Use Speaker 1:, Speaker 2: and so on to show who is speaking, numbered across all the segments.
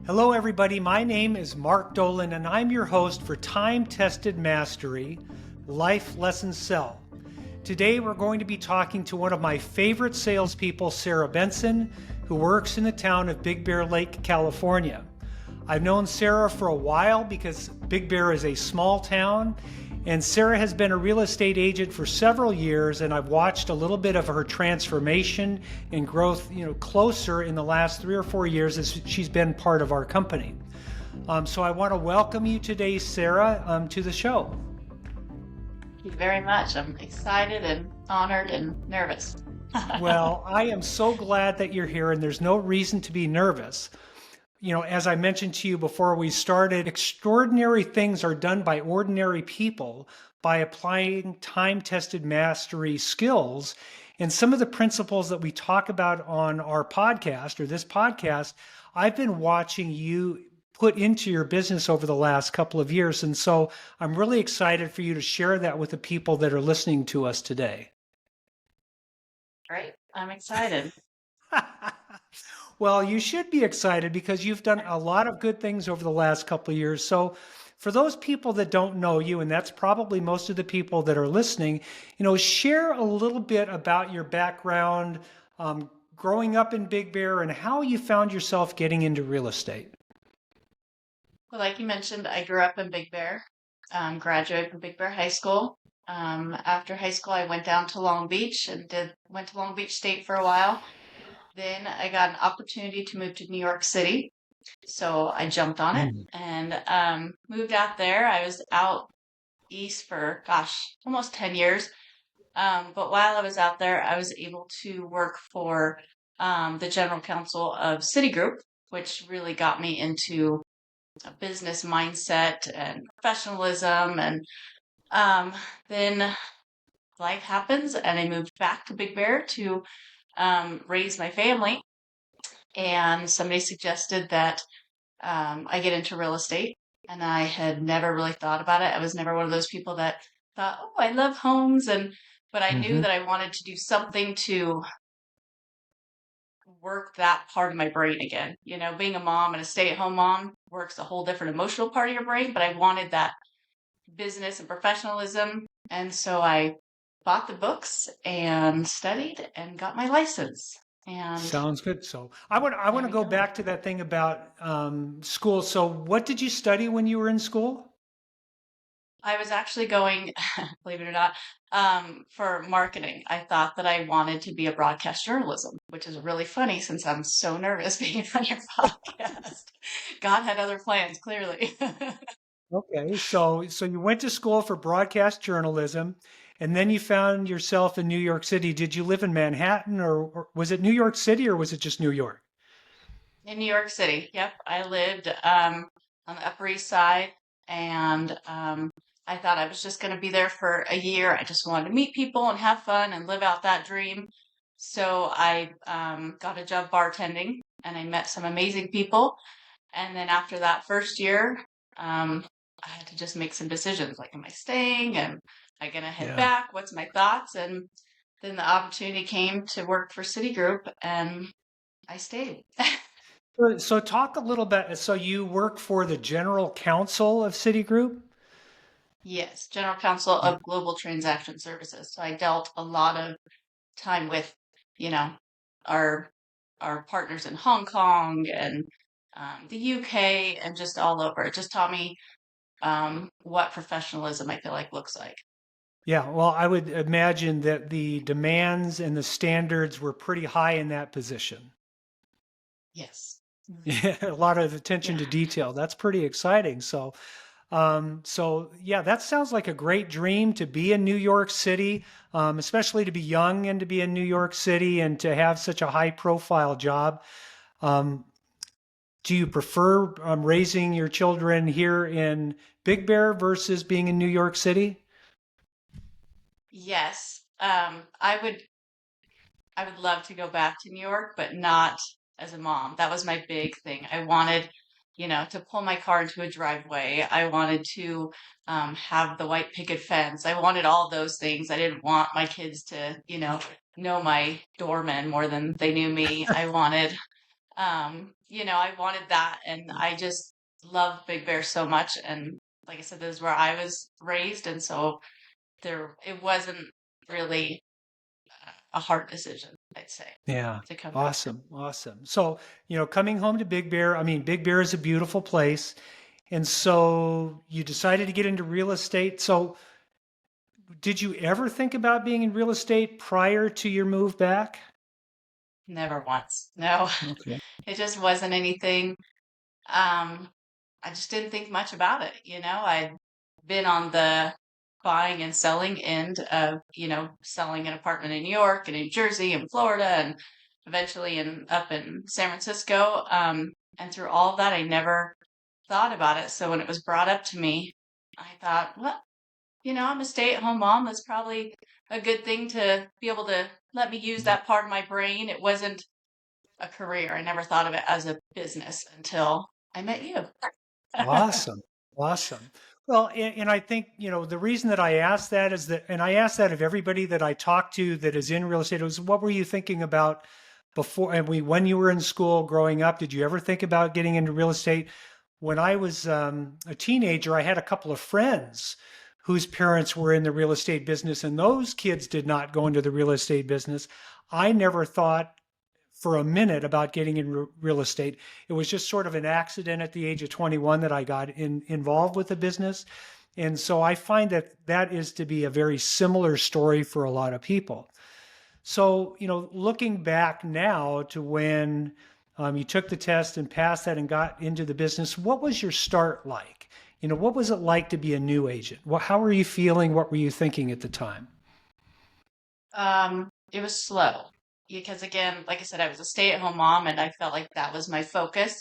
Speaker 1: Hello, everybody. My name is Mark Dolan, and I'm your host for Time Tested Mastery Life Lessons Sell. Today, we're going to be talking to one of my favorite salespeople, Sarah Benson, who works in the town of Big Bear Lake, California. I've known Sarah for a while because Big Bear is a small town, and Sarah has been a real estate agent for several years, and I've watched a little bit of her transformation and growth, closer in the last 3 or 4 years as she's been part of our company. So I want to welcome you today, Sarah, to the show.
Speaker 2: Thank you very much. I'm excited and honored and nervous.
Speaker 1: Well, I am so glad that you're here, and there's no reason to be nervous. As I mentioned to you before we started, extraordinary things are done by ordinary people by applying time-tested mastery skills. And some of the principles that we talk about on our podcast or this podcast, I've been watching you put into your business over the last couple of years. And so I'm really excited for you to share that with the people that are listening to us today.
Speaker 2: Great. I'm excited.
Speaker 1: Well, you should be excited because you've done a lot of good things over the last couple of years. So for those people that don't know you, and that's probably most of the people that are listening, share a little bit about your background, growing up in Big Bear and how you found yourself getting into real estate.
Speaker 2: Well, like you mentioned, I grew up in Big Bear, graduated from Big Bear High School. After high school, I went down to Long Beach and went to Long Beach State for a while. Then I got an opportunity to move to New York City. So I jumped on it and moved out there. I was out east for, almost 10 years. But while I was out there, I was able to work for the general counsel of Citigroup, which really got me into a business mindset and professionalism. And then life happens, and I moved back to Big Bear to raise my family, and somebody suggested that I get into real estate, and I had never really thought about it. I was never one of those people that thought, oh, I love homes, but I knew that I wanted to do something to work that part of my brain again. Being a mom and a stay-at-home mom works a whole different emotional part of your brain, but I wanted that business and professionalism, and so I bought the books and studied and got my license. And
Speaker 1: sounds good. So I want to go back to that thing about school. So what did you study when you were in school?
Speaker 2: I was actually going, believe it or not, for marketing. I thought that I wanted to be a broadcast journalism, which is really funny since I'm so nervous being on your podcast. God had other plans, clearly.
Speaker 1: Okay, so you went to school for broadcast journalism, and then you found yourself in New York City. Did you live in Manhattan, or was it New York City, or was it just New York?
Speaker 2: In New York City, yep. I lived on the Upper East Side, and I thought I was just going to be there for a year. I just wanted to meet people and have fun and live out that dream. So I got a job bartending, and I met some amazing people. And then after that first year, I had to just make some decisions, like, am I staying? Am I going to head back? What's my thoughts? And then the opportunity came to work for Citigroup, and I stayed.
Speaker 1: So talk a little bit. So you work for the general counsel of Citigroup?
Speaker 2: Yes, General Counsel of Global Transaction Services. So I dealt a lot of time with, our partners in Hong Kong and the UK and just all over. It just taught me what professionalism I feel like looks like.
Speaker 1: Yeah, well, I would imagine that the demands and the standards were pretty high in that position.
Speaker 2: Yes.
Speaker 1: Yeah, a lot of attention to detail. That's pretty exciting. So yeah, that sounds like a great dream to be in New York City, especially to be young and to be in New York City and to have such a high profile job. Do you prefer raising your children here in Big Bear versus being in New York City?
Speaker 2: Yes. I would love to go back to New York, but not as a mom. That was my big thing. I wanted, to pull my car into a driveway. I wanted to have the white picket fence. I wanted all those things. I didn't want my kids to, know my doorman more than they knew me. I wanted I wanted that, and I just love Big Bear so much. And like I said, this is where I was raised, and so it wasn't really a hard decision, I'd say,
Speaker 1: Yeah.
Speaker 2: to come back.
Speaker 1: Awesome. Awesome. So, coming home to Big Bear, I mean, Big Bear is a beautiful place. And so you decided to get into real estate. So, did you ever think about being in real estate prior to your move back?
Speaker 2: Never once. No,
Speaker 1: Okay.
Speaker 2: it just wasn't anything. Um, I just didn't think much about it. I'd been on the buying and selling end of, selling an apartment in New York and New Jersey and Florida and eventually up in San Francisco. And through all of that, I never thought about it. So when it was brought up to me, I thought, well, I'm a stay-at-home mom. That's probably a good thing to be able to let me use that part of my brain. It wasn't a career. I never thought of it as a business until I met you.
Speaker 1: Awesome. Awesome. Well, and I think, the reason that I asked that is that, and I asked that of everybody that I talked to that is in real estate, was what were you thinking about before, and when you were in school growing up, did you ever think about getting into real estate? When I was a teenager, I had a couple of friends whose parents were in the real estate business, and those kids did not go into the real estate business. I never thought for a minute about getting in real estate. It was just sort of an accident at the age of 21 that I got involved with the business. And so I find that that is to be a very similar story for a lot of people. So, looking back now to when you took the test and passed that and got into the business, what was your start like? What was it like to be a new agent? How were you feeling? What were you thinking at the time?
Speaker 2: It was slow because again, like I said, I was a stay-at-home mom and I felt like that was my focus.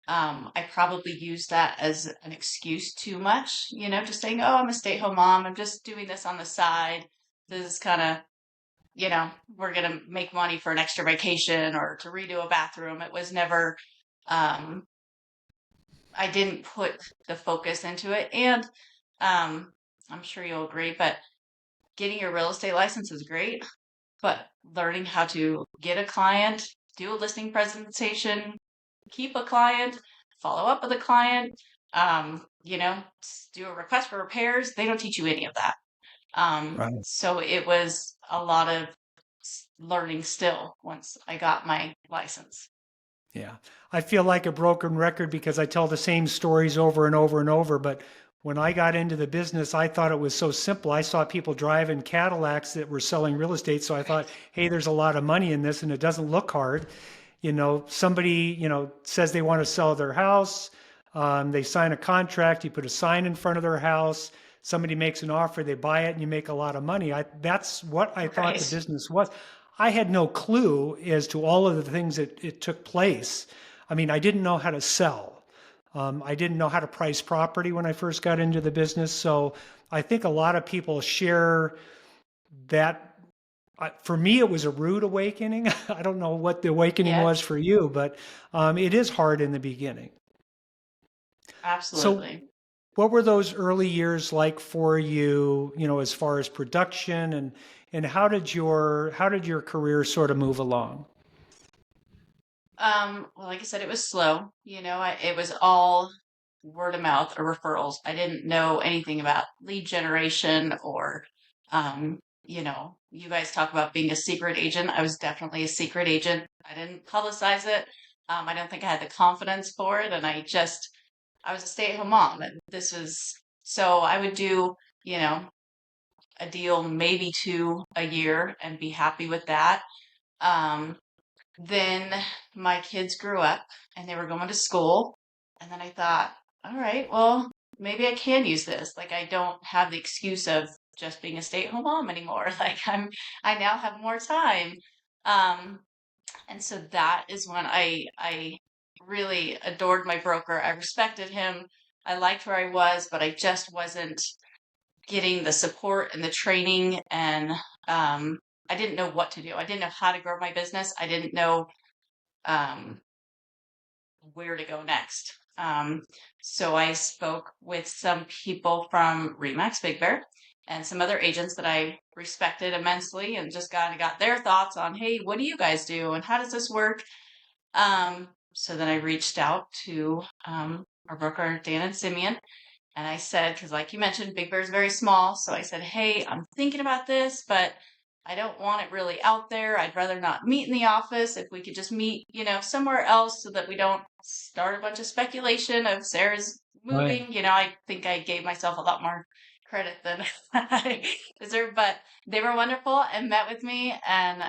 Speaker 2: I probably used that as an excuse too much, just saying, oh, I'm a stay-at-home mom. I'm just doing this on the side. This is kind of, we're going to make money for an extra vacation or to redo a bathroom. It was never, um, I didn't put the focus into it. And I'm sure you'll agree, but getting your real estate license is great, but learning how to get a client, do a listing presentation, keep a client, follow up with a client, do a request for repairs, they don't teach you any of that.
Speaker 1: Right.
Speaker 2: So it was a lot of learning still once I got my license.
Speaker 1: Yeah. I feel like a broken record because I tell the same stories over and over and over. But when I got into the business, I thought it was so simple. I saw people driving Cadillacs that were selling real estate. So I thought, hey, there's a lot of money in this and it doesn't look hard. Somebody, says they want to sell their house. They sign a contract. You put a sign in front of their house. Somebody makes an offer. They buy it and you make a lot of money. That's what I thought the
Speaker 2: Right.
Speaker 1: business was. I had no clue as to all of the things that it took place. I mean, I didn't know how to sell. I didn't know how to price property when I first got into the business. So I think a lot of people share that. For me, it was a rude awakening. I don't know what the awakening
Speaker 2: Yes,
Speaker 1: was for you, but it is hard in the beginning. So,
Speaker 2: absolutely.
Speaker 1: what were those early years like for you? As far as production and how did your career sort of move along?
Speaker 2: Well, like I said, it was slow. It was all word of mouth or referrals. I didn't know anything about lead generation or, you guys talk about being a secret agent. I was definitely a secret agent. I didn't publicize it. I don't think I had the confidence for it. And I was a stay-at-home mom. And so I would do, you know, a deal, maybe two a year and be happy with that. Um, then my kids grew up and they were going to school. And then I thought, all right, well, maybe I can use this. Like I don't have the excuse of just being a stay-at-home mom anymore. I now have more time. Um, and so that is when I really adored my broker. I respected him. I liked where I was, but I just wasn't getting the support and the training and I didn't know what to do. I didn't know how to grow my business. I didn't know um, where to go next. So I spoke with some people from Remax Big Bear and some other agents that I respected immensely and just got their thoughts on, hey, what do you guys do and how does this work? So then I reached out to our broker, Dan and Simeon, and I said, because like you mentioned, Big Bear is very small. So I said, hey, I'm thinking about this, but I don't want it really out there. I'd rather not meet in the office. If we could just meet, somewhere else so that we don't start a bunch of speculation of Sarah's
Speaker 1: Right.
Speaker 2: moving. I think I gave myself a lot more credit than I deserve, but they were wonderful and met with me. And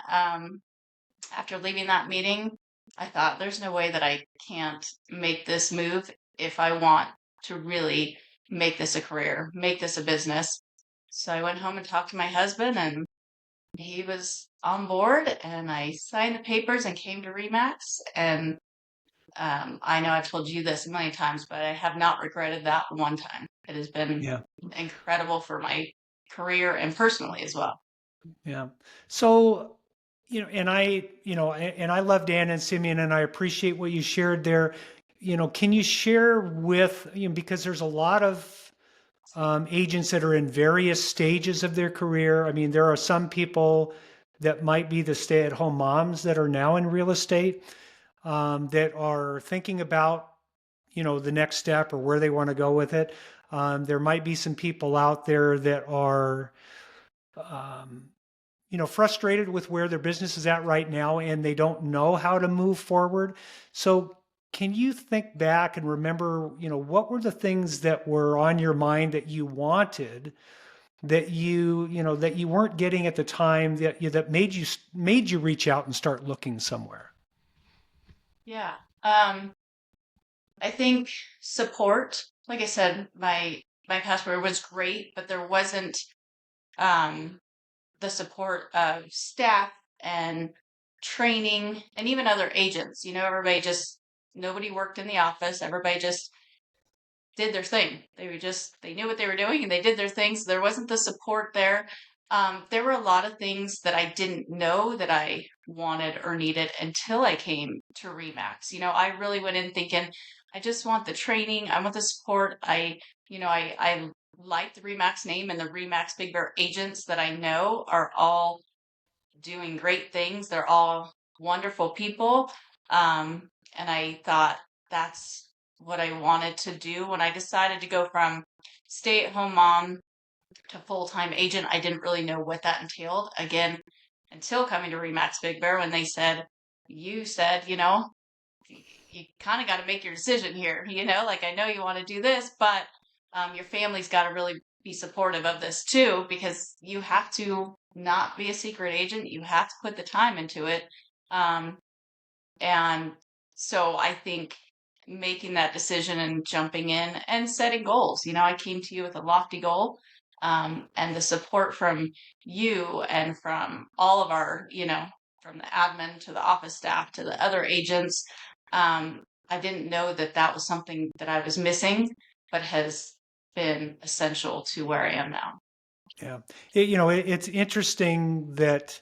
Speaker 2: after leaving that meeting, I thought there's no way that I can't make this move if I want to really make this a career, make this a business. So I went home and talked to my husband, and he was on board, and I signed the papers and came to Remax. And I know I've told you this a million times, but I have not regretted that one time. It has been
Speaker 1: Yeah.
Speaker 2: incredible for my career and personally as well.
Speaker 1: Yeah. So, and I love Dan and Simeon, and I appreciate what you shared there. Can you share with, because there's a lot of agents that are in various stages of their career. I mean, there are some people that might be the stay-at-home moms that are now in real estate, that are thinking about, the next step or where they want to go with it. There might be some people out there that are, um, frustrated with where their business is at right now and they don't know how to move forward. So can you think back and remember, what were the things that were on your mind that you wanted that that you weren't getting at the time that made you reach out and start looking somewhere?
Speaker 2: Yeah. I think support, like I said, my password was great, but there wasn't um the support of staff and training and even other agents. Everybody just nobody worked in the office. Everybody just did their thing. They knew what they were doing and they did their thing. So there wasn't the support there. There were a lot of things that I didn't know that I wanted or needed until I came to Remax. I really went in thinking, I just want the training. I want the support. I like the Remax name, and the Remax Big Bear agents that I know are all doing great things. They're all wonderful people. And I thought that's what I wanted to do. When I decided to go from stay at home mom to full time agent, I didn't really know what that entailed. Again, until coming to Remax Big Bear, when they said, you said, you kind of got to make your decision here, like I know you want to do this, but your family's got to really be supportive of this too, because you have to not be a secret agent. You have to put the time into it. Um, and so I think making that decision and jumping in and setting goals, I came to you with a lofty goal. And the support from you and from all of our, from the admin to the office staff to the other agents, I didn't know that that was something that I was missing, but has been essential to where I am now.
Speaker 1: Yeah. It's interesting that,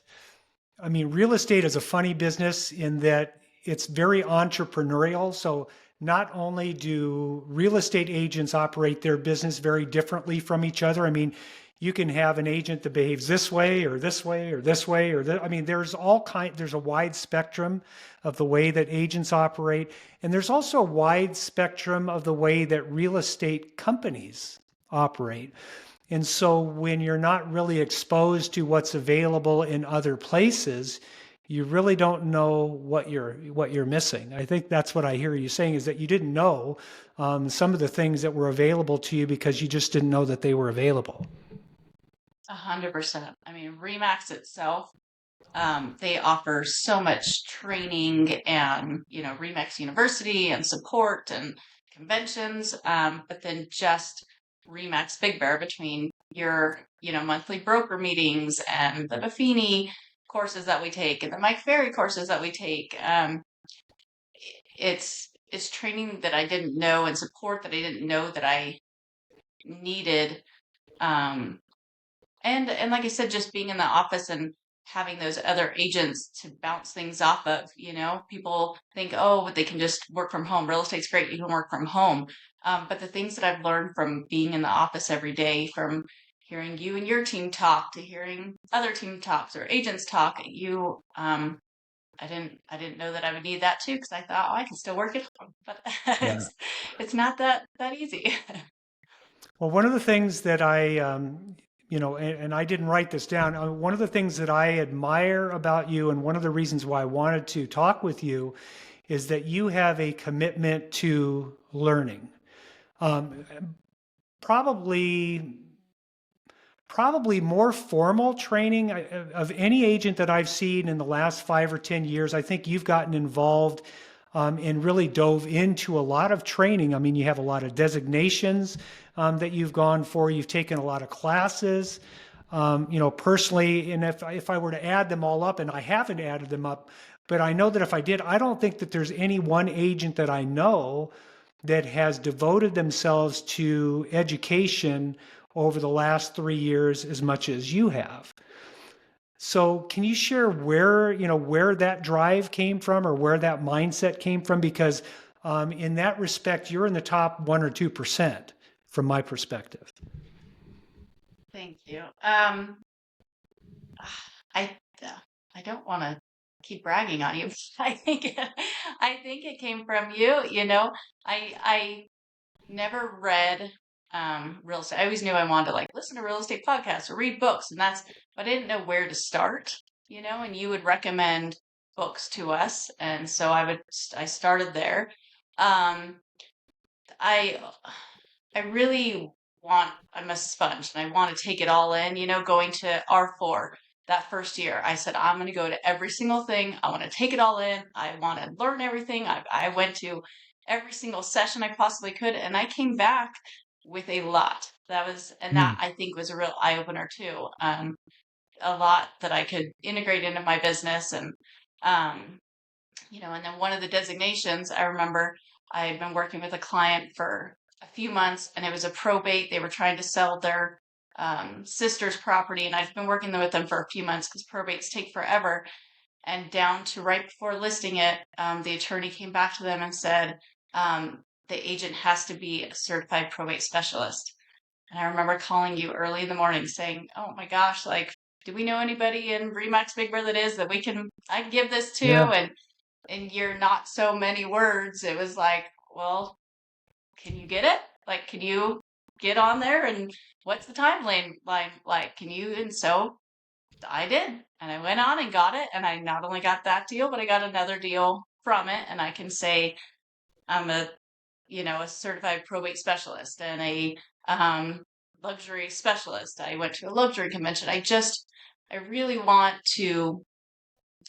Speaker 1: I mean, real estate is a funny business in that it's very entrepreneurial. So not only do real estate agents operate their business very differently from each other. I mean, you can have an agent that behaves this way or this way or this way or I mean, there's a wide spectrum of the way that agents operate. And there's also a wide spectrum of the way that real estate companies operate. And so when you're not really exposed to what's available in other places, you really don't know what you're missing. I think that's what I hear you saying, is that you didn't know some of the things that were available to you because you just didn't know that they were available.
Speaker 2: 100%. I mean, Remax itself, they offer so much training and, Remax University and support and conventions. But then just Remax Big Bear, between your, monthly broker meetings and the Buffini courses that we take and the Mike Ferry courses that we take. It's training that I didn't know and support that I didn't know that I needed. Um, and like I said, just being in the office and having those other agents to bounce things off of, people think, oh, but they can just work from home. Real estate's great. You can work from home. But the things that I've learned from being in the office every day, from hearing you and your team talk to hearing other team talks or agents talk, I didn't know that I would need that too, because I thought, oh, I can still work at home, but
Speaker 1: Yeah.
Speaker 2: it's not that easy.
Speaker 1: Well, one of the things that and I didn't write this down. One of the things that I admire about you, and one of the reasons why I wanted to talk with you, is that you have a commitment to learning. Um, probably, probably more formal training of any agent that I've seen in the last 5 or 10 years. I think you've gotten involved and really dove into a lot of training. I mean, you have a lot of designations that you've gone for. You've taken a lot of classes. Personally, and if I were to add them all up, and I haven't added them up, but I know that if I did, I don't think that there's any one agent that I know that has devoted themselves to education over the last 3 years as much as you have. So can you share where that drive came from or where that mindset came from? Because in that respect, you're in the top 1 or 2% from my perspective.
Speaker 2: Thank you. I I don't want to keep bragging on you. I think it came from you. I never read real estate. I always knew I wanted to like listen to real estate podcasts or read books, and but I didn't know where to start. And you would recommend books to us, and so I started there. Um, I I really I'm a sponge and I want to take it all in, going to R4 that first year. I said, I'm going to go to every single thing. I want to take it all in. I want to learn everything. I went to every single session I possibly could, and I came back with a lot. And
Speaker 1: Hmm.
Speaker 2: that I think was a real eye opener too. A lot that I could integrate into my business um, and then one of the designations, I remember I had been working with a client for a few months and it was a probate. They were trying to sell their sister's property, and I've been working with them for a few months because probates take forever. And down to right before listing it, the attorney came back to them and said, the agent has to be a certified probate specialist. And I remember calling you early in the morning saying, oh my gosh, like, do we know anybody in Remax Big Bear that is that I can give this to?
Speaker 1: Yeah.
Speaker 2: And in your not so many words, it was like, well, can you get it? Like, can you get on there? And what's the timeline line like? Can you? And so I did. And I went on and got it. And I not only got that deal, but I got another deal from it. And I can say I'm a certified probate specialist and a luxury specialist. I went to a luxury convention. I really want to,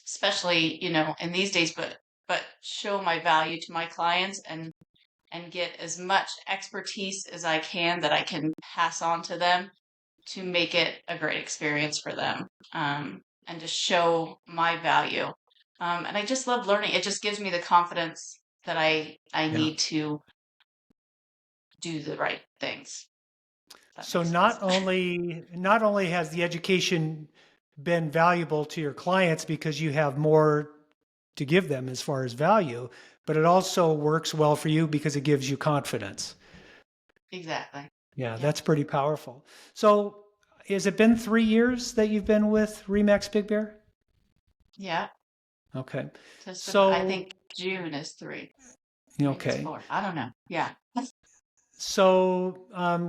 Speaker 2: especially in these days, but show my value to my clients and get as much expertise as I can that I can pass on to them to make it a great experience for them, and to show my value. And I just love learning. It just gives me the confidence that I
Speaker 1: Yeah.
Speaker 2: need to do the right things. If that
Speaker 1: So
Speaker 2: makes sense.
Speaker 1: not only has the education been valuable to your clients because you have more to give them as far as value, but it also works well for you because it gives you confidence.
Speaker 2: Exactly.
Speaker 1: Yeah,
Speaker 2: Yep.
Speaker 1: that's pretty powerful. So, has it been 3 years that you've been with Remax Big Bear?
Speaker 2: Yeah.
Speaker 1: Okay.
Speaker 2: So I
Speaker 1: So,
Speaker 2: think June is 3. Maybe it's
Speaker 1: okay.
Speaker 2: 4. I don't know. Yeah.
Speaker 1: So,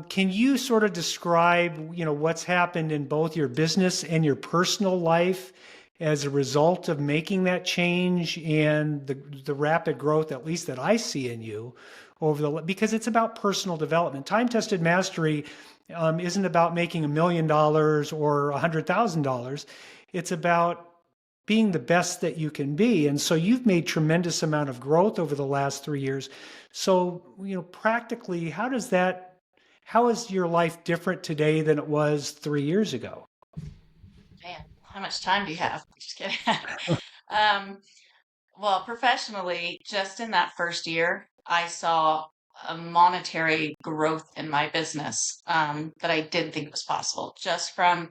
Speaker 1: can you sort of describe, what's happened in both your business and your personal life as a result of making that change and the rapid growth, at least that I see in you because it's about personal development. Time tested mastery isn't about making $1 million or $100,000. It's about being the best that you can be. And so you've made tremendous amount of growth over the last 3 years. So, practically, how is your life different today than it was 3 years ago?
Speaker 2: Man, how much time do you have? Just kidding. um, well, professionally, just in that first year, I saw a monetary growth in my business that I didn't think was possible just from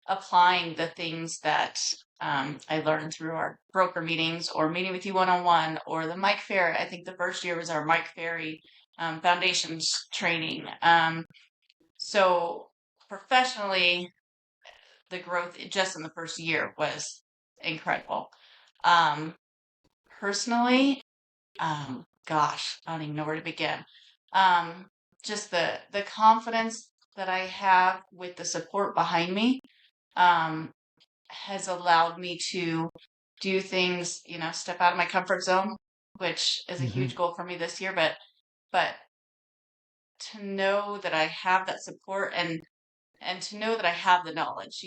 Speaker 2: applying the things that I learned through our broker meetings or meeting with you one on one or the Mike Ferry. I think the first year was our Mike Ferry foundations training. So professionally, the growth just in the first year was incredible. Um, personally, gosh, I don't even know where to begin. Um, just the confidence that I have with the support behind me, um, has allowed me to do things, step out of my comfort zone, which is a
Speaker 1: Hmm.
Speaker 2: huge goal for me this year, but to know that I have that support and to know that I have the knowledge,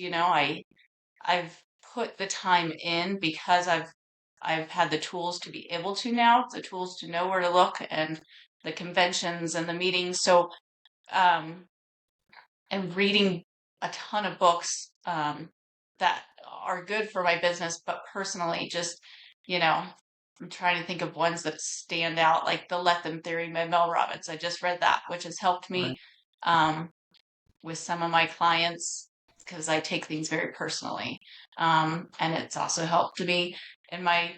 Speaker 2: I've put the time in because I've had the tools to be able to now, the tools to know where to look and the conventions and the meetings. So, um, and reading a ton of books that are good for my business, but personally, just, you know, I'm trying to think of ones that stand out, like The Let Them Theory by Mel Robbins. I just read that, which has helped
Speaker 1: Right.
Speaker 2: me um, with some of my clients because I take things very personally. And it's also helped me in my,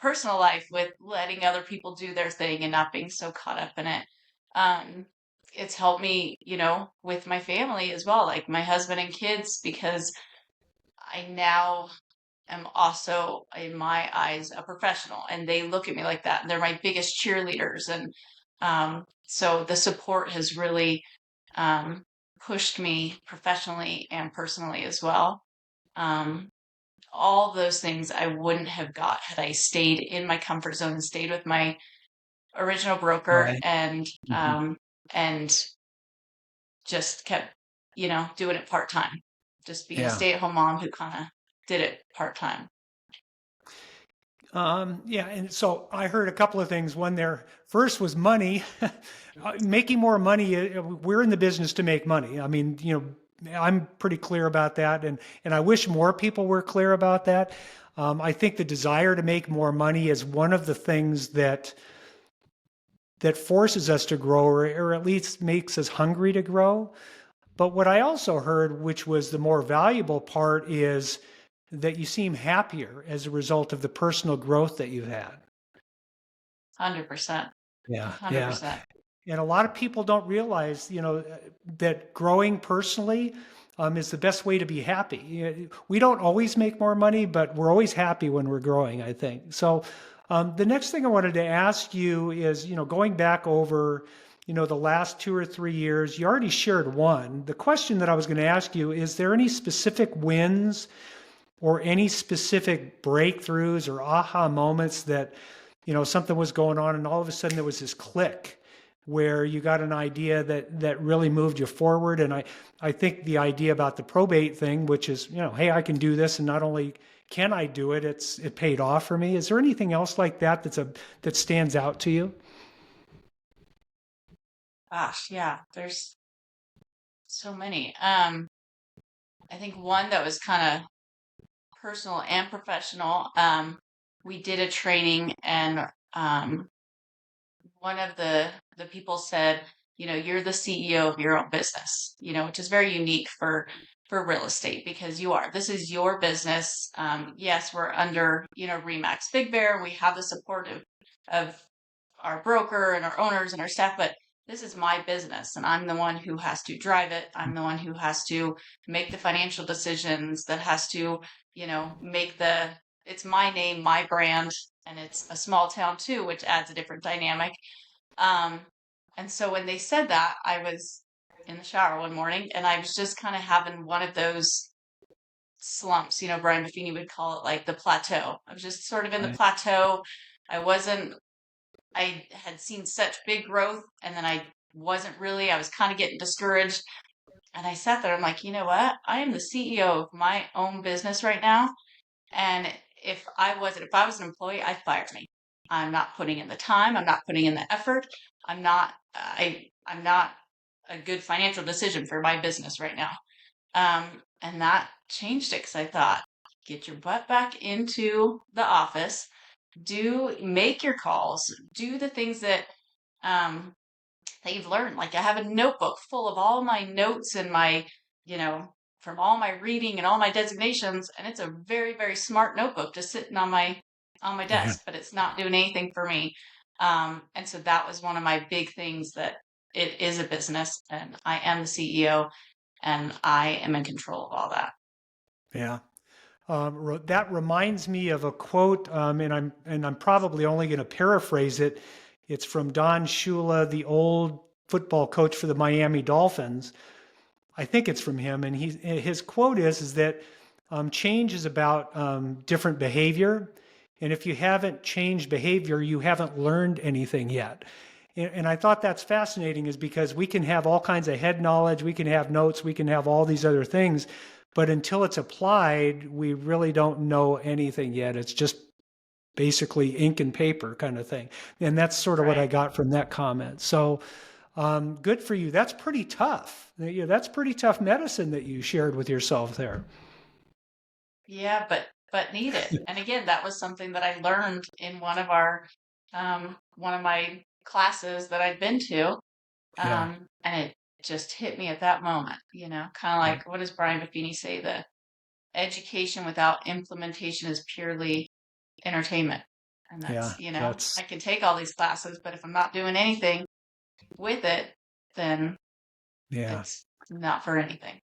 Speaker 2: personal life with letting other people do their thing and not being so caught up in it. Um, it's helped me, with my family as well, like my husband and kids, because I now am also, in my eyes, a professional and they look at me like that. And they're my biggest cheerleaders. And so the support has really um, pushed me professionally and personally as well. Um, all those things I wouldn't have got had I stayed in my comfort zone and stayed with my original broker
Speaker 1: Right.
Speaker 2: and
Speaker 1: Hmm.
Speaker 2: and just kept, doing it part time. Just being a
Speaker 1: Yeah.
Speaker 2: stay-at-home mom who kind of did it part time.
Speaker 1: Yeah, and so I heard a couple of things. One there, first was money, making more money. We're in the business to make money. I mean, I'm pretty clear about that, and I wish more people were clear about that. I think the desire to make more money is one of the things that forces us to grow, or at least makes us hungry to grow. But what I also heard, which was the more valuable part, is that you seem happier as a result of the personal growth that you've had.
Speaker 2: 100%.
Speaker 1: Yeah, yeah.
Speaker 2: 100%.
Speaker 1: And a lot of people don't realize, that growing personally is the best way to be happy. We don't always make more money, but we're always happy when we're growing, I think. So the next thing I wanted to ask you is, going back over, the last 2 or 3 years, you already shared one. The question that I was going to ask you, is there any specific wins or any specific breakthroughs or aha moments that, something was going on and all of a sudden there was this click where you got an idea that really moved you forward? And I think the idea about the probate thing, which is, hey, I can do this, and not only can I do it, it paid off for me. Is there anything else like that that stands out to you?
Speaker 2: Gosh, yeah, there's so many. I think one that was kind of personal and professional. We did a training and one of the people said, you're the CEO of your own business, which is very unique for real estate because you are. This is your business. Yes, we're under, Remax Big Bear. We have the support of our broker and our owners and our staff, but this is my business and I'm the one who has to drive it. I'm the one who has to make the financial decisions, that has to, it's my name, my brand, and it's a small town too, which adds a different dynamic. Um, and so when they said that, I was in the shower one morning and I was just kind of having one of those slumps, Brian Buffini would call it like the plateau. I was just sort of in the
Speaker 1: Right.
Speaker 2: plateau. I wasn't I had seen such big growth and then I was kind of getting discouraged. And I sat there, I'm like, you know what? I am the CEO of my own business right now. And if I was an employee, I'd fire me. I'm not putting in the time. I'm not putting in the effort. I'm not a good financial decision for my business right now. And that changed it because I thought, get your butt back into the office, make your calls, do the things um, that you've learned. Like I have a notebook full of all my notes and from all my reading and all my designations, and it's a very, very smart notebook just sitting on my
Speaker 1: Yeah.
Speaker 2: desk, but it's not doing anything for me. And so that was one of my big things, that it is a business and I am the CEO and I am in control of all that.
Speaker 1: Yeah. That reminds me of a quote, and I'm probably only going to paraphrase it. It's from Don Shula, the old football coach for the Miami Dolphins. I think it's from him, and his quote is that change is about different behavior, and if you haven't changed behavior, you haven't learned anything yet. And I thought that's fascinating, is because we can have all kinds of head knowledge, we can have notes, we can have all these other things, but until it's applied, we really don't know anything yet. It's just basically ink and paper kind of thing. And that's sort of what I
Speaker 2: Right.
Speaker 1: got from that comment. So good for you. That's pretty tough. Yeah, that's pretty tough medicine that you shared with yourself there.
Speaker 2: Yeah, but needed. And again, that was something that I learned in one of my classes that I'd been to.
Speaker 1: Yeah.
Speaker 2: And it just hit me at that moment, kind of
Speaker 1: Yeah.
Speaker 2: like, what does Brian Buffini say? The education without implementation is purely entertainment. And
Speaker 1: Yeah.
Speaker 2: that's,
Speaker 1: That's,
Speaker 2: I can take all these classes, but if I'm not doing anything with it, then
Speaker 1: yeah.
Speaker 2: it's not for anything.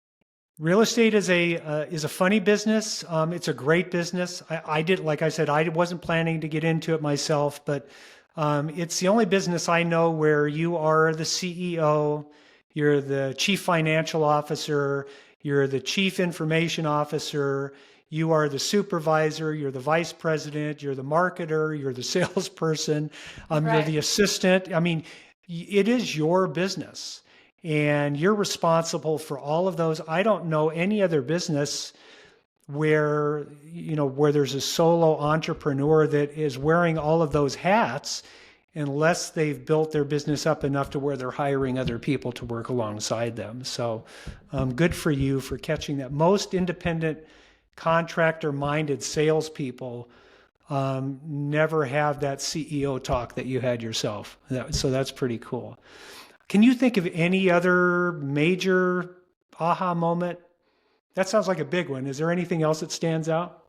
Speaker 1: Real estate is a funny business. It's a great business. I did, like I said, I wasn't planning to get into it myself, but it's the only business I know where you are the CEO, you're the chief financial officer, you're the chief information officer, you are the supervisor, you're the vice president, you're the marketer, you're the salesperson, you're
Speaker 2: Right.
Speaker 1: the assistant. I mean, it is your business and you're responsible for all of those. I don't know any other business where there's a solo entrepreneur that is wearing all of those hats unless they've built their business up enough to where they're hiring other people to work alongside them. So good for you for catching that. Most independent contractor minded salespeople never have that CEO talk that you had yourself. So that's pretty cool. Can you think of any other major aha moment? That sounds like a big one. Is there anything else that stands out?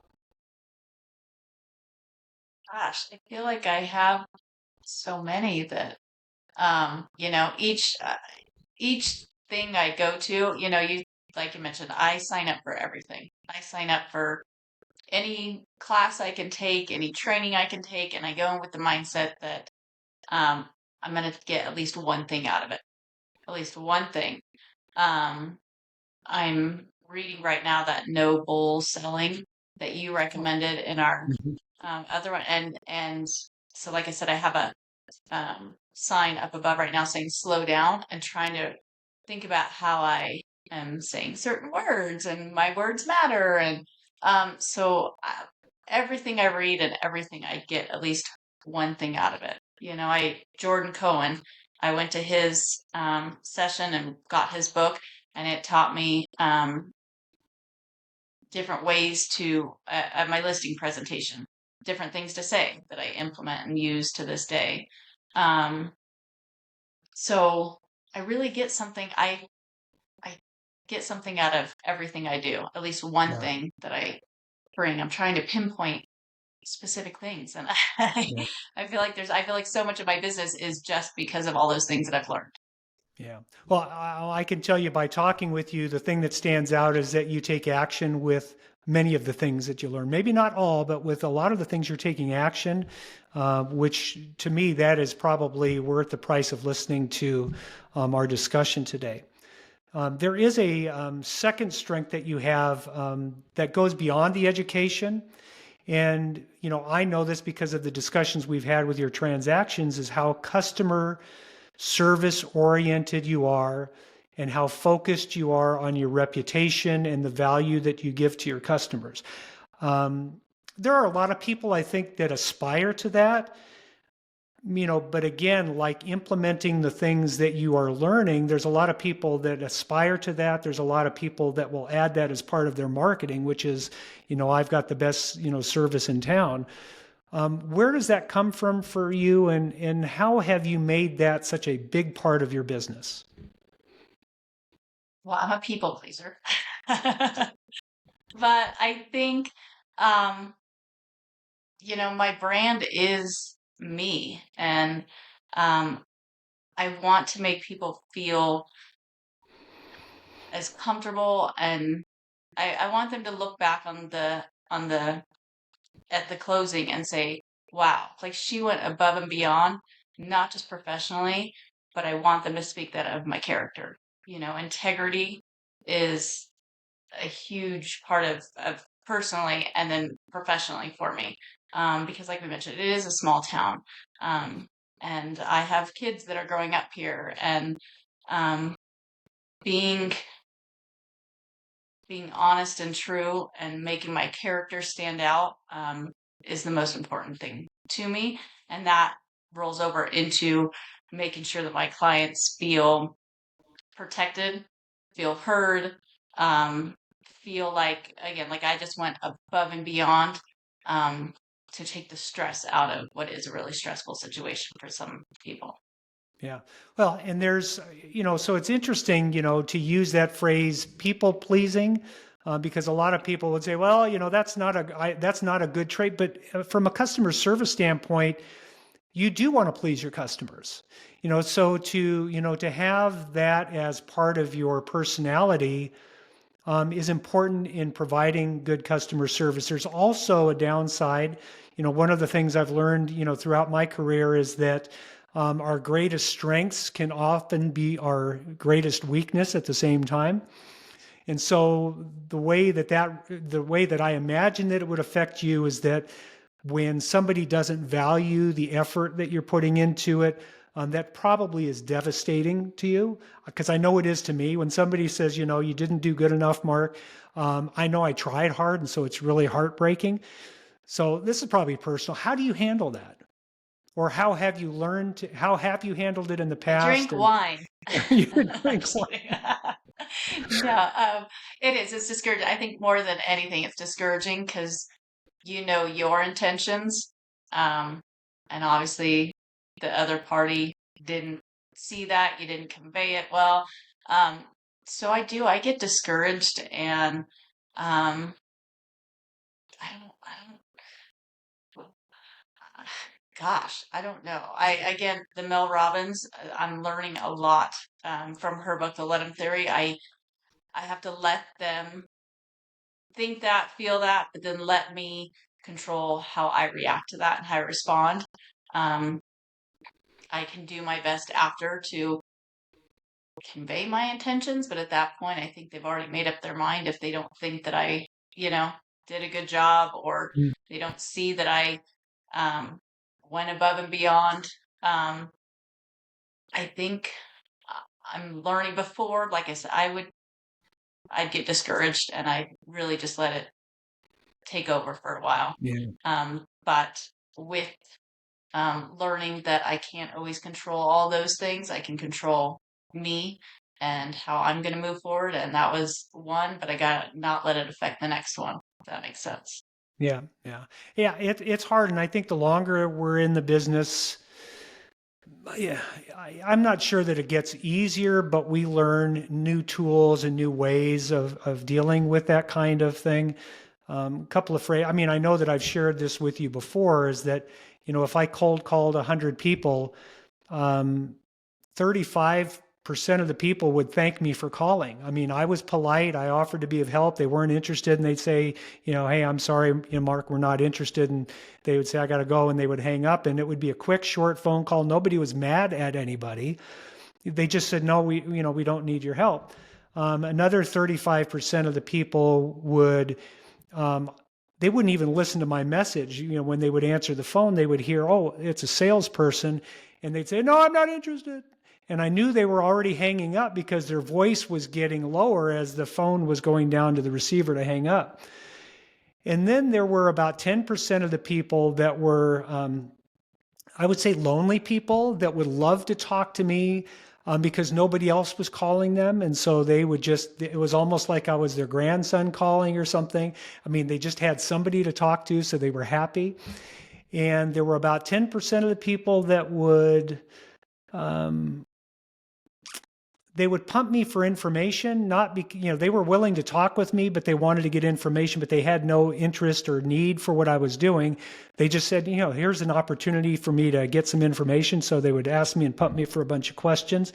Speaker 2: Gosh, I feel like I have so many that, each thing I go to, like you mentioned, I sign up for everything. I sign up for any class I can take, any training I can take, and I go in with the mindset that um, I'm going to get at least one thing out of it, at least one thing. Um, I'm reading right now that no bull selling that you recommended in our
Speaker 1: Mhm.
Speaker 2: other one, and so like I said, I have a sign up above right now saying slow down and trying to think about how I am saying certain words and my words matter. And everything I read and everything I get at least one thing out of it. Jordan Cohen, I went to his session and got his book, and it taught me different ways at my listing presentation, different things to say that I implement and use to this day. Um, so I really I get something out of everything I do, at least one
Speaker 1: Yeah,
Speaker 2: thing that I bring. I'm trying to pinpoint specific things. And
Speaker 1: yeah,
Speaker 2: I feel like so much of my business is just because of all those things that I've learned.
Speaker 1: yeah. Well, I can tell you by talking with you, the thing that stands out is that you take action with many of the things that you learn. Maybe not all, but with a lot of the things you're taking action, which to me, that is probably worth the price of listening to our discussion today. There is a second strength that you have that goes beyond the education. And, I know this because of the discussions we've had with your transactions is how customer service oriented you are and how focused you are on your reputation and the value that you give to your customers. Um, there are a lot of people, I think, that aspire to that, but again, like implementing the things that you are learning, there's a lot of people that aspire to that. There's a lot of people that will add that as part of their marketing, which is, I've got the best, service in town. Where does that come from for you, and how have you made that such a big part of your business?
Speaker 2: Well, I'm a people pleaser. But I think, um, my brand is me, and um, I want to make people feel as comfortable, and I want them to look back on on the at the closing and say, wow, like she went above and beyond, not just professionally, but I want them to speak that of my character. Integrity is a huge part of personally and then professionally for me. Because like we mentioned, it is a small town. Um, and I have kids that are growing up here, and um, being being honest and true and making my character stand out is the most important thing to me. And that rolls over into making sure that my clients feel protected, feel heard, um, feel like, again, like I just went above and beyond um, to take the stress out of what is a really stressful situation for some people.
Speaker 1: Yeah. Well, and there's, so it's interesting, to use that phrase, people pleasing, because a lot of people would say, well, that's not a good trait. But from a customer service standpoint, you do want to please your customers, so to have that as part of your personality is important in providing good customer service. There's also a downside. One of the things I've learned, throughout my career is that our greatest strengths can often be our greatest weakness at the same time. And so the way that I imagine that it would affect you is that when somebody doesn't value the effort that you're putting into it, that probably is devastating to you, because I know it is to me. When somebody says, you didn't do good enough, Mark, I know I tried hard, and so it's really heartbreaking. So this is probably personal. How do you handle that? Or how have you handled it in the
Speaker 2: I
Speaker 1: past?
Speaker 2: drink wine.
Speaker 1: You drink wine.
Speaker 2: No, it is. It's discouraging. I think more than anything, it's discouraging because you know your intentions. Um, and obviously the other party didn't see that, you didn't convey it well. Um, so I get discouraged, and um, I don't, gosh, I don't know. Again, the Mel Robbins, I'm learning a lot from her book, The Let 'Em Theory. I have to let them think that, feel that, but then let me control how I react to that and how I respond. Um, I can do my best after to convey my intentions, but at that point, I think they've already made up their mind if they don't think that I, you know, did a good job, or
Speaker 1: Mm.
Speaker 2: they don't see that I um, went above and beyond. Um, I think I'm learning before, like I said, I'd get discouraged and I really just let it take over for a while.
Speaker 1: Yeah.
Speaker 2: But with learning that I can't always control all those things, I can control me and how I'm going to move forward. And that was one, but I got to not let it affect the next one, if that makes sense.
Speaker 1: Yeah. Yeah. Yeah. It's hard. And I think the longer we're in the business, yeah, I'm not sure that it gets easier, but we learn new tools and new ways of dealing with that kind of thing. A couple of phrases. I mean, I know that I've shared this with you before, is that, if I cold called 100 people, 35% of the people would thank me for calling. I mean, I was polite. I offered to be of help. They weren't interested, and they'd say, hey, I'm sorry, Mark, we're not interested. And they would say, I got to go, and they would hang up, and it would be a quick, short phone call. Nobody was mad at anybody. They just said, no, we don't need your help. Another 35% of the people would, they wouldn't even listen to my message. When they would answer the phone, they would hear, oh, it's a salesperson. And they'd say, no, I'm not interested. And I knew they were already hanging up because their voice was getting lower as the phone was going down to the receiver to hang up. And then there were about 10% of the people that were, I would say, lonely people that would love to talk to me because nobody else was calling them. And so they would it was almost like I was their grandson calling or something. I mean, they just had somebody to talk to, so they were happy. And there were about 10% of the people that would, they would pump me for information, not because, they were willing to talk with me, but they wanted to get information, but they had no interest or need for what I was doing. They just said, here's an opportunity for me to get some information. So they would ask me and pump me for a bunch of questions.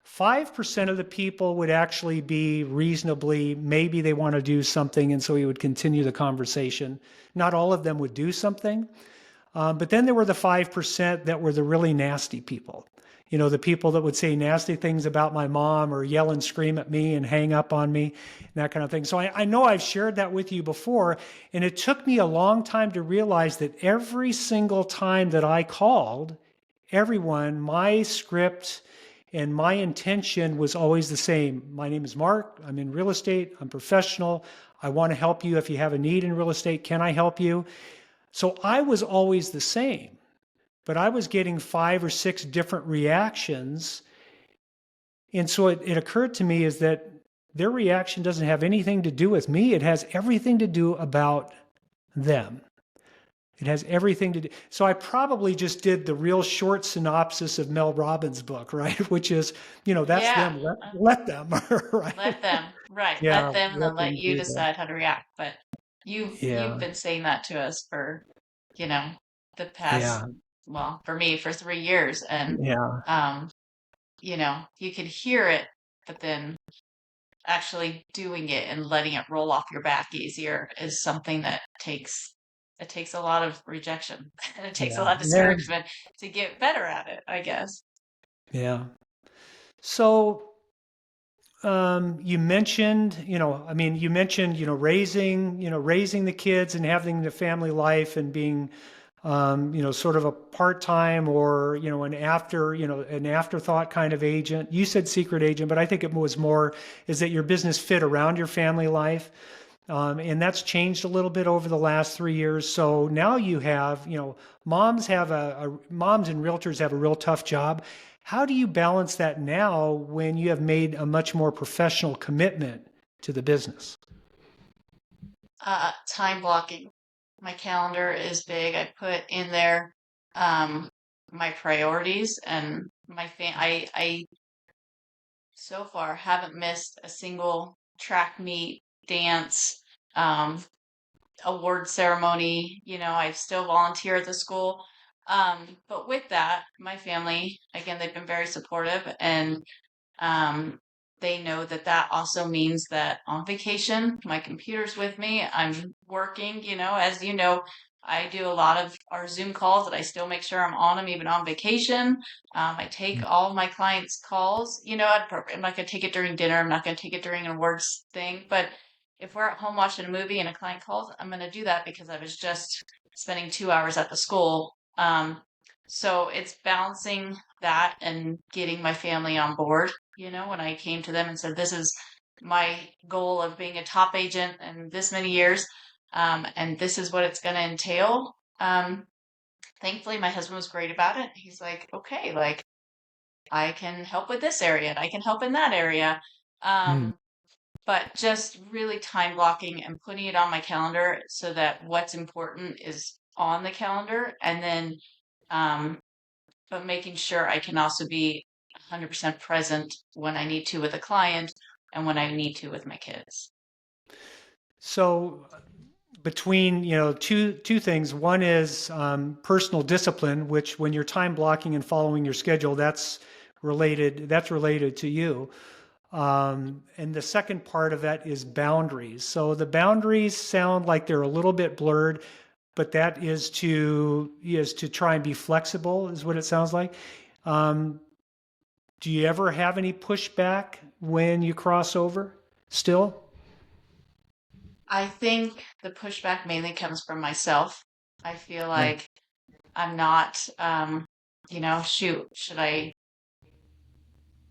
Speaker 1: 5% of the people would actually be reasonably, maybe they want to do something, and so we would continue the conversation. Not all of them would do something. But then there were the 5% that were the really nasty people. You know, the people that would say nasty things about my mom or yell and scream at me and hang up on me, and that kind of thing. So I know I've shared that with you before, and it took me a long time to realize that every single time that I called everyone, my script and my intention was always the same. My name is Mark. I'm in real estate. I'm professional. I want to help you if you have a need in real estate. Can I help you? So I was always the same, but I was getting 5 or 6 different reactions. And so it occurred to me is that their reaction doesn't have anything to do with me. It has everything to do about them. It has everything to do. So I probably just did the real short synopsis of Mel Robbins' book, right? Which is, that's
Speaker 2: Yeah.
Speaker 1: them. Let them, right?
Speaker 2: Let them, right.
Speaker 1: Yeah,
Speaker 2: Let them and then
Speaker 1: let
Speaker 2: let
Speaker 1: them
Speaker 2: you
Speaker 1: do that.
Speaker 2: decide how to react. But you've
Speaker 1: Yeah,
Speaker 2: been saying that to us for, you know, the past,
Speaker 1: yeah,
Speaker 2: well, for me, for 3 years. And
Speaker 1: yeah,
Speaker 2: um, you could hear it, but then actually doing it and letting it roll off your back easier is something that takes a lot of rejection and it takes a
Speaker 1: yeah,
Speaker 2: lot of
Speaker 1: yeah,
Speaker 2: discouragement to get better at it, I guess.
Speaker 1: yeah. So you mentioned, raising the kids and having the family life and being, sort of a part-time or, an afterthought kind of agent. You said secret agent, but I think it was more is that your business fit around your family life. And that's changed a little bit over the last 3 years. So now you have, moms and realtors have a real tough job. How do you balance that now when you have made a much more professional commitment to the business?
Speaker 2: Time blocking. My calendar is big. I put in there um, my priorities and I so far haven't missed a single track meet, dance, um, award ceremony. I still volunteer at the school. But with that, my family, again, they've been very supportive and um, they know that that also means that on vacation, my computer's with me. I'm working, as you know, I do a lot of our Zoom calls that I still make sure I'm on them even on vacation. I take all my clients' calls, I'm not going to take it during dinner. I'm not going to take it during an awards thing. But if we're at home watching a movie and a client calls, I'm going to do that because I was just spending 2 hours at the school. So it's balancing that and getting my family on board. When I came to them and said, this is my goal of being a top agent in this many years, and this is what it's going to entail. Thankfully, my husband was great about it. He's like, okay, like I can help with this area and I can help in that area.
Speaker 1: Mm.
Speaker 2: Um, but just really time blocking and putting it on my calendar so that what's important is on the calendar. And then um, but making sure I can also be 100% present when I need to with a client and when I need to with my kids.
Speaker 1: So between two things. One is personal discipline, which when you're time blocking and following your schedule, that's related to you. And the second part of that is boundaries. So the boundaries sound like they're a little bit blurred, but that is to try and be flexible, is what it sounds like. Um, do you ever have any pushback when you cross over still?
Speaker 2: I think the pushback mainly comes from myself. I feel
Speaker 1: Yeah.
Speaker 2: like I'm not, shoot, should I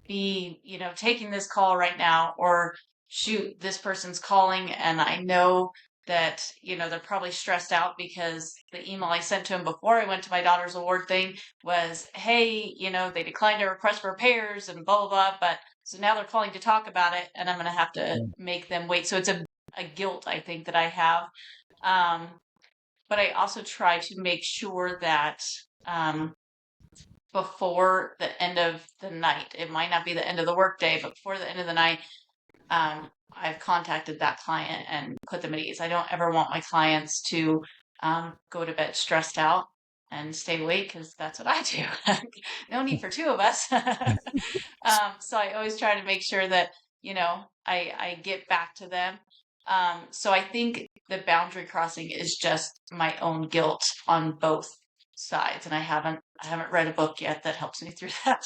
Speaker 2: be, taking this call right now or shoot, this person's calling and I know that, they're probably stressed out because the email I sent to him before I went to my daughter's award thing was, hey, they declined a request for repairs and blah, blah, blah. But so now they're calling to talk about it and I'm going to have to make them wait. So it's a guilt, I think, that I have. Um, but I also try to make sure that, um, before the end of the night. It might not be the end of the workday, but before the end of the night, I've contacted that client and put them at ease. I don't ever want my clients to go to bed stressed out. and stay awake because that's what I do. No need for two of us. So I always try to make sure that, I get back to them. So I think the boundary crossing is just my own guilt on both sides. And I haven't read a book yet that helps me through that.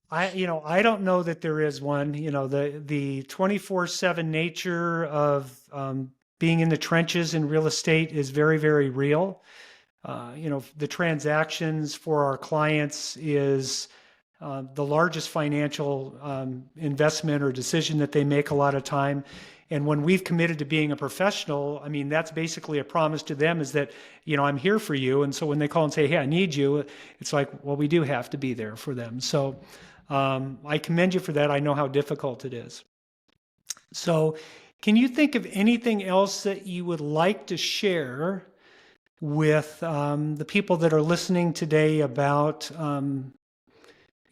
Speaker 1: I don't know that there is one. The 24/7 nature of being in the trenches in real estate is very, very real. The transactions for our clients is the largest financial investment or decision that they make a lot of time. And when we've committed to being a professional, I mean, that's basically a promise to them is that, I'm here for you. And so when they call and say, hey, I need you, it's like, well, we do have to be there for them. So I commend you for that. I know how difficult it is. So can you think of anything else that you would like to share with the people that are listening today about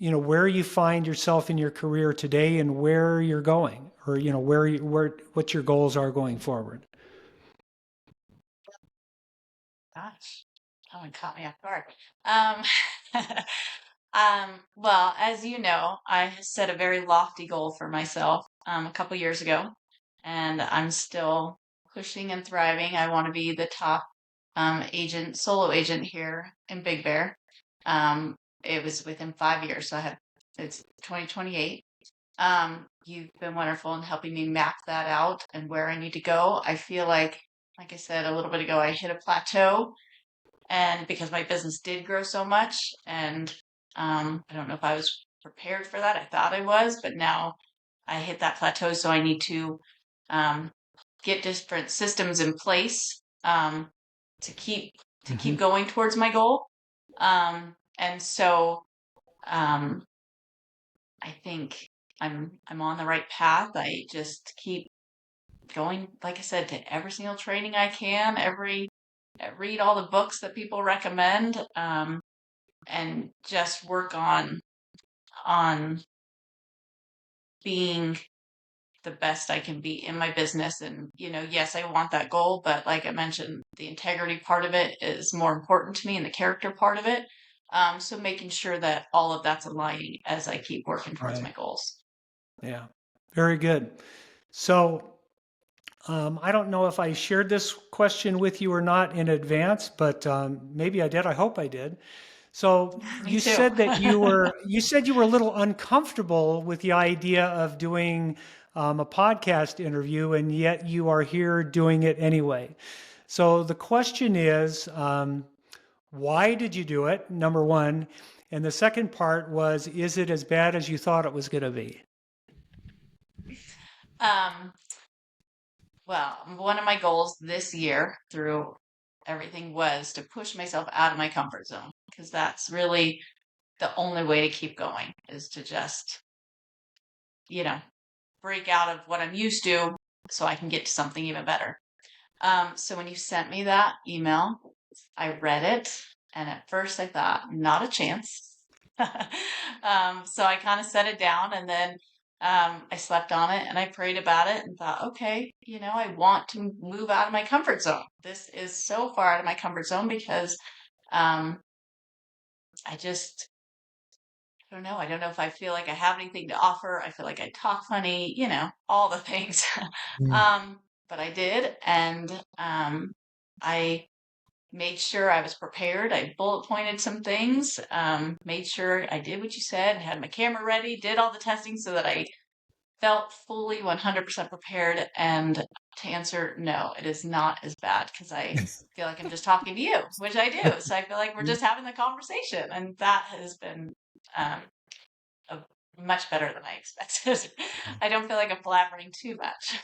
Speaker 1: where you find yourself in your career today and where you're going, or what your goals are going forward?
Speaker 2: Gosh, that one caught me off guard. Um, well, as you know, I set a very lofty goal for myself a couple years ago, and I'm still pushing and thriving. I want to be the top solo agent here in Big Bear. It was within 5 years, so it's 2028. You've been wonderful in helping me map that out and where I need to go. I feel like I said a little bit ago, I hit a plateau, and because my business did grow so much, and I don't know if I was prepared for that. I thought I was, but now I hit that plateau, so I need to um, get different systems in place to keep going towards my goal. And so I think I'm on the right path. I just keep going, like I said, to every single training I can, read all the books that people recommend, and just work on being the best I can be in my business. And, yes, I want that goal, but like I mentioned, the integrity part of it is more important to me and the character part of it. So making sure that all of that's aligning as I keep working towards my
Speaker 1: Right.
Speaker 2: goals.
Speaker 1: Yeah. Very good. So I don't know if I shared this question with you or not in advance, but maybe I did. I hope I did. So
Speaker 2: Me
Speaker 1: you
Speaker 2: too.
Speaker 1: said that you were a little uncomfortable with the idea of doing a podcast interview, and yet you are here doing it anyway. So the question is, why did you do it? Number one. And the second part was, is it as bad as you thought it was going to be?
Speaker 2: Um, well, one of my goals this year through everything was to push myself out of my comfort zone, because that's really the only way to keep going, is to just, you know, break out of what I'm used to so I can get to something even better. So when you sent me that email, I read it, and at first I thought, not a chance. So I kind of set it down, and then I slept on it and I prayed about it and thought, okay, I want to move out of my comfort zone. This is so far out of my comfort zone because um, I just, I don't know. I don't know if I feel like I have anything to offer. I feel like I talk funny, all the things.
Speaker 1: Mm.
Speaker 2: um, but I did, and I made sure I was prepared. I bullet pointed some things, made sure I did what you said, had my camera ready, did all the testing so that I felt fully 100% prepared. And to answer, no, it is not as bad, because I feel like I'm just talking to you, which I do. So I feel like we're just having the conversation, and that has been um, much better than I expected. I don't feel like I'm blabbering too much.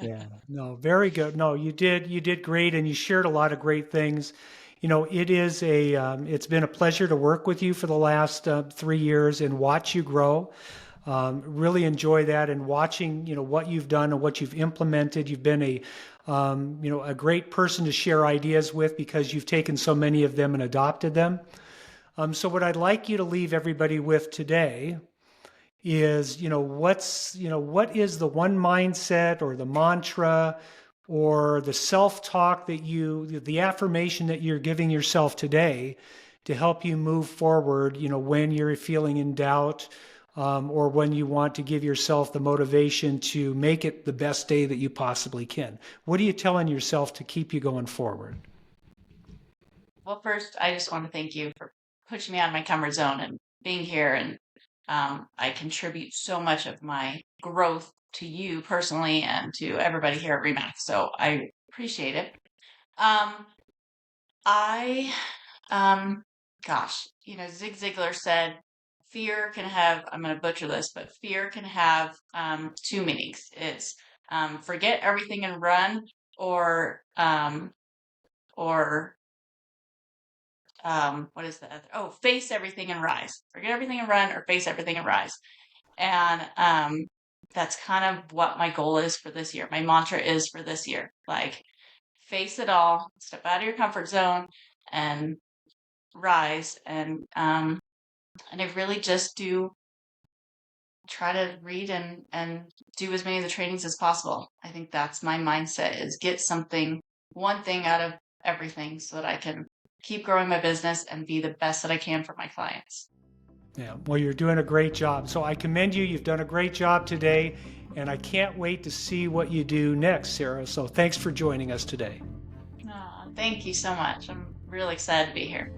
Speaker 1: Yeah, no, very good. No, you did great, and you shared a lot of great things. It's been a pleasure to work with you for the last 3 years and watch you grow. Really enjoy that, and watching, what you've done and what you've implemented. You've been a great person to share ideas with, because you've taken so many of them and adopted them. So what I'd like you to leave everybody with today is, what is the one mindset or the mantra or the self-talk the affirmation that you're giving yourself today to help you move forward, when you're feeling in doubt, or when you want to give yourself the motivation to make it the best day that you possibly can? What are you telling yourself to keep you going forward?
Speaker 2: Well, first, I just want to thank you for pushing me out of my comfort zone and being here. And I contribute so much of my growth to you personally and to everybody here at Remax. So I appreciate it. Um, I, um, gosh, Zig Ziglar said, fear can have, I'm going to butcher this, but fear can have two meanings. It's forget everything and run, or, or what is the other? Oh, face everything and rise. Forget everything and run, or face everything and rise. And that's kind of what my goal is for this year. My mantra is for this year. Like, face it all, step out of your comfort zone, and rise. And I really just do try to read and do as many of the trainings as possible. I think that's my mindset, is get something, one thing out of everything, so that I can keep growing my business and be the best that I can for my clients.
Speaker 1: Yeah, well, you're doing a great job. So I commend you. You've done a great job today, and I can't wait to see what you do next, Sarah. So thanks for joining us today.
Speaker 2: Thank you so much. I'm really excited to be here.